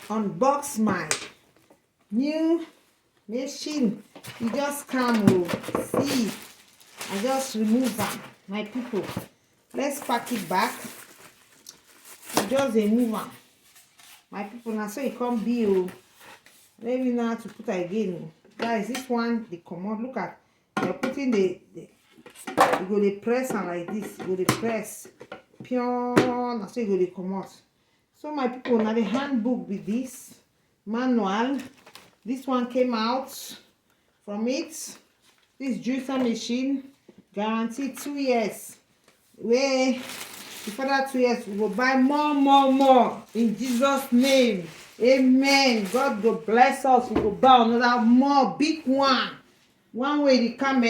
Unbox my new machine. You just come, see. I just remove them, my people. Let's pack it back. You just remove them, my people. Now so it can't be. Let me know how to put it again, guys. This one they come out. Look at, they're putting you go to press and like this. You go to press pure. Now so you go to come out. So my people, now the handbook with this manual. This one came out from it. This juicer machine guaranteed 2 years. Where before that 2 years we will buy more in Jesus' name. Amen. God will bless us. We will buy another more big one. One way they come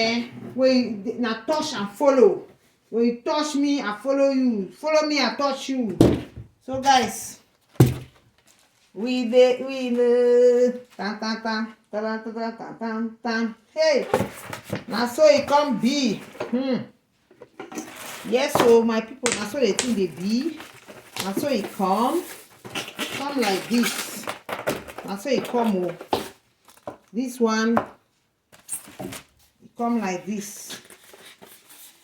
where now touch and follow. When you touch me, I follow you. Follow me, I touch you. So guys, we tan tan tan tan tan tan tan tan. Hey, now so it can be. Yes, so my people, now so they think they be. Now so it come like this. Now so it come. This one, it come like this.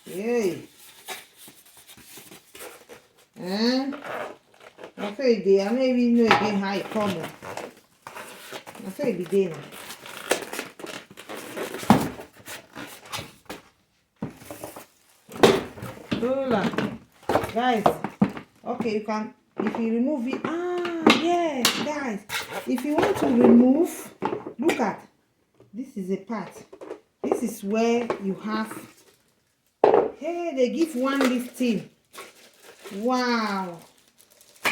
Yay. And I say it, I don't even know again how it come. I say it be there now. Guys, okay, you can, if you remove it, yes, guys, if you want to remove, look at, this is a part, this is where you have, hey, they give one lifting. Wow,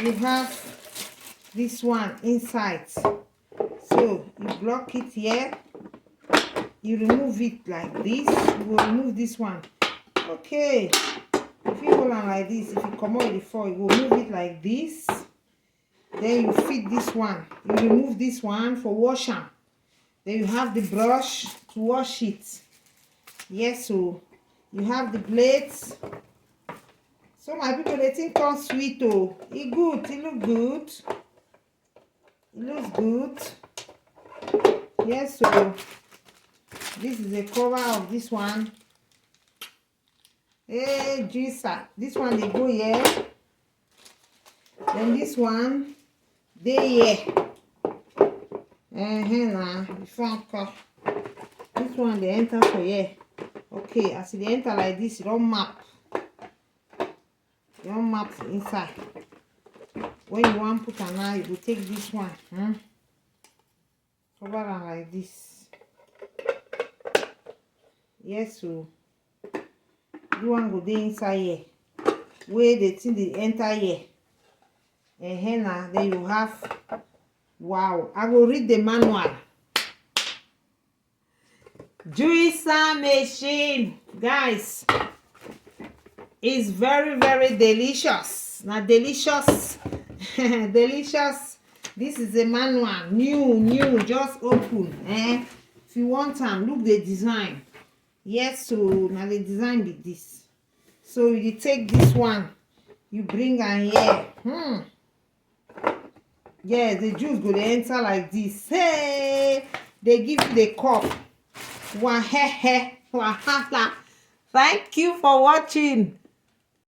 you have this one inside, so you block it here, you remove it like this, you will remove this one. Okay, if you hold on like this, if you come out before, you will move it like this, then you fit this one, you remove this one for washing, then you have the brush to wash it. Yes, so you have the blades. So my people, they think it's sweet. Oh, it good, it look good, it looks good. Yes, so this is the cover of this one. Hey, Jesus, this one they go here, then this one they here. Now this one they enter for here. Okay, as they enter like this, you don't map. You don't map inside. When you want to put an eye, you will take this one. Cover it like this. Yes, so you want to go inside here. Where the thing they enter here. Now then you have, wow, I will read the manual. Juicer machine, guys, is very delicious. Now delicious, delicious. This is a manual, new, just open. If you want them, look the design. Yes, so now the design be this. So you take this one, you bring an here. Yeah, the juice go to enter like this. Hey, they give you the cup. Wahehe, wahala. Thank you for watching.